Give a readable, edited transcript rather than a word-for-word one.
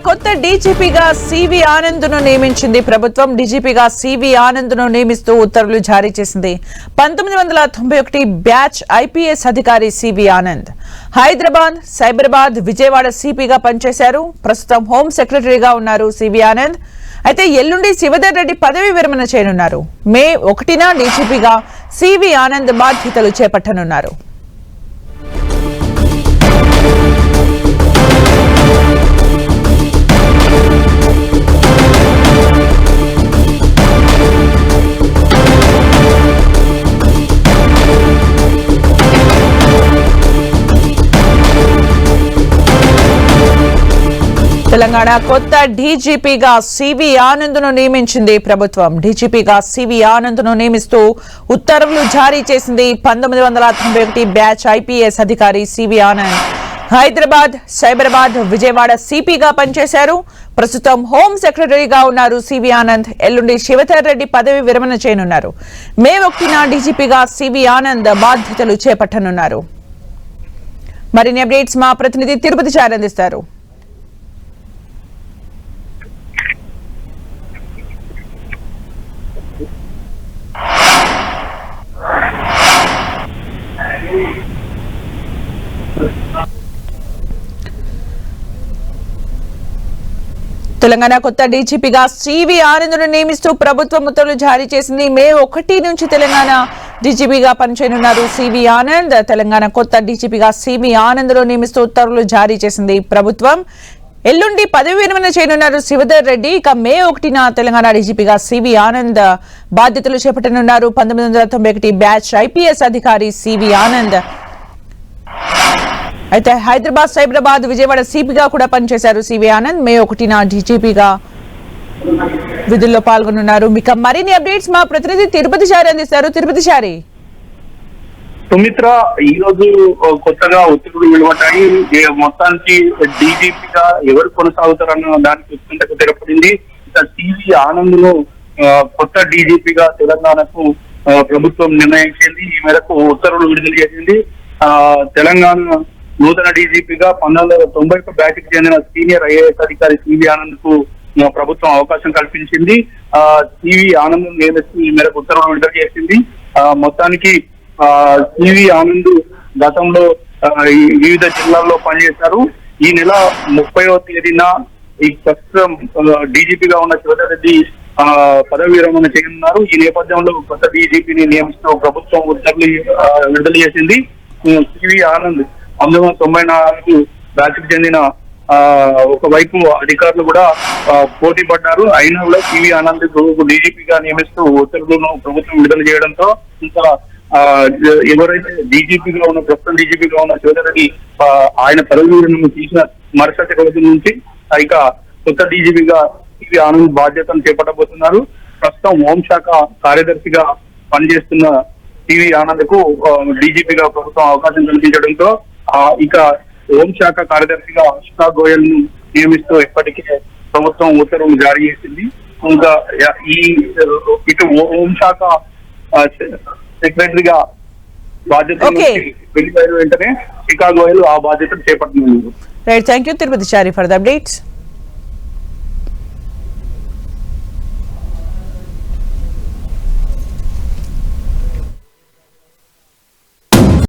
కొత్త డీజీపీగా సివి ఆనంద్ను నియమించింది ప్రభుత్వం. డీజీపీగా సివి ఆనంద్ను నియమిస్తూ ఉత్తర్వులు జారీ చేసింది. 1991 బ్యాచ్ ఐపీఎస్ అధికారి సివి ఆనంద్ హైదరాబాద్, సైబరాబాద్, విజయవాడ సిపిగా పనిచేశారు. ప్రస్తుతం హోం సెక్రటరీగా ఉన్నారు సివి ఆనంద్. అయితే ఎల్లుండి శివధర్ రెడ్డి పదవి విరమణ చేయనున్నారు. మే 1న డీజీపీగా సివి ఆనంద్ బాధ్యతలు చేపట్టనున్నారు. తెలంగాణ కొత్త డీజీపీగా సివి ఆనంద్ను నియమించింది ప్రభుత్వం. డీజీపీగా సివి ఆనంద్ను నియమిస్తూ ఉత్తర్వులు జారీ చేసింది. 1991 బ్యాచ్ ఐపీఎస్ అధికారి సివి ఆనంద్ హైదరాబాద్, సైబరాబాద్, విజయవాడ సిపిగా పనిచేశారు. ప్రస్తుతం హోం సెక్రటరీగా ఉన్నారు సివి ఆనంద్. ఎల్లుండి శివధర్ రెడ్డి పదవి విరమణ చేయనున్నారు. మే 1న డీజీపీగా సివి ఆనంద్ బాధ్యతలు చేపట్టనున్నారు. మరిన్ని అప్డేట్స్ మా ప్రతినిధి తిరుపతి చారి అందిస్తారు. తెలంగాణ కొత్త డీజీపీగా సివి ఆనంద్ను నియమిస్తూ ప్రభుత్వం ఉత్తర్వులు జారీ చేసింది. మే 1 నుంచి తెలంగాణ డీజీపీగా పనిచేయనున్నారు సివి ఆనంద్. తెలంగాణ కొత్త డీజీపీగా సివి ఆనంద్ను నియమిస్తూ ఉత్తర్వులు జారీ చేసింది ప్రభుత్వం. ఎల్లుండి పదవి విరమణ చేయనున్నారు శివధర్ రెడ్డి. ఇక మే 1న తెలంగాణ డీజీపీగా సివి ఆనంద్ బాధ్యతలు చేపట్టనున్నారు. 1991 బ్యాచ్ ఐపీఎస్ అధికారి సివి ఆనంద్ అయితే హైదరాబాద్, సైబరాబాద్, విజయవాడ సిపిగా కూడా పనిచేశారు సివి ఆనంద్. మే 1న డీజీపీగా విధుల్లో పాల్గొనున్నారు. ఇక మరిన్ని అప్డేట్స్ మా ప్రతినిధి తిరుపతి చారి అందిస్తారు. తిరుపతి చారి. సుమిత్ర, ఈ రోజు కొత్తగా ఒత్తిడులు వెలువడ్డాయి. మొత్తానికి డీజీపీగా ఎవరు కొనసాగుతారన్న దానికి ఉత్కంఠకు తెరపడింది. ఇక సివి ఆనంద్ ను కొత్త డీజీపీగా తెలంగాణకు ప్రభుత్వం నిర్ణయించింది. ఈ మేరకు ఉత్తర్వులు విడుదల చేసింది. తెలంగాణ నూతన డీజీపీగా 1991 బ్యాచ్ కి చెందిన సీనియర్ ఐఏఎస్ అధికారి సివి ఆనంద్ కు ప్రభుత్వం అవకాశం కల్పించింది. సివి ఆనంద్ నియమిస్తూ ఈ మేరకు ఉత్తర్వులు విడుదల చేసింది. మొత్తానికి సివి ఆనంద్ గతంలో వివిధ జిల్లాల్లో పనిచేశారు. ఈ నెల 30వ తేదీన ఈ ప్రస్తుతం డీజీపీగా ఉన్న శివధర్ రెడ్డి పదవి విరమణ చేయనున్నారు. ఈ నేపథ్యంలో కొత్త డీజీపీని నియమిస్తూ ప్రభుత్వం ఉత్తర్వులు విడుదల చేసింది. సివి ఆనంద్ 1994 బ్యాచ్ కి చెందిన ఒకవైపు అధికారులు కూడా పోటీ పడ్డారు. అయినా కూడా సివి ఆనంద్ డీజీపీగా నియమిస్తూ ఉత్తర్వులను ప్రభుత్వం విడుదల చేయడంతో ఇంకా ఎవరైతే డీజీపీగా ఉన్న ప్రస్తుతం డీజీపీగా ఉన్న శివధర్ రెడ్డి ఆయన పదవి విరమణ తీసిన మరుసటి రోజు నుంచి ఇక కొత్త డీజీపీగా సివి ఆనంద్ బాధ్యతను చేపట్టబోతున్నారు. ప్రస్తుతం హోంశాఖ కార్యదర్శిగా పనిచేస్తున్న సివి ఆనంద్ కు డీజీపీగా ప్రభుత్వం అవకాశం కల్పించడంతో ఇక హోంశాఖ కార్యదర్శిగా అశోకా గోయల్ ను నియమిస్తూ ఇప్పటికే ప్రభుత్వం ఉత్తర్వులు జారీ చేసింది. ఇంకా ఇటు హోంశాఖ సెక్రటరీగా బాధ్యతలు వెళ్ళిపోయిన వెంటనే అశోకా గోయల్ ఆ బాధ్యతను చేపట్టనున్నారు. Right, thank you Tirupati Chari for the updates.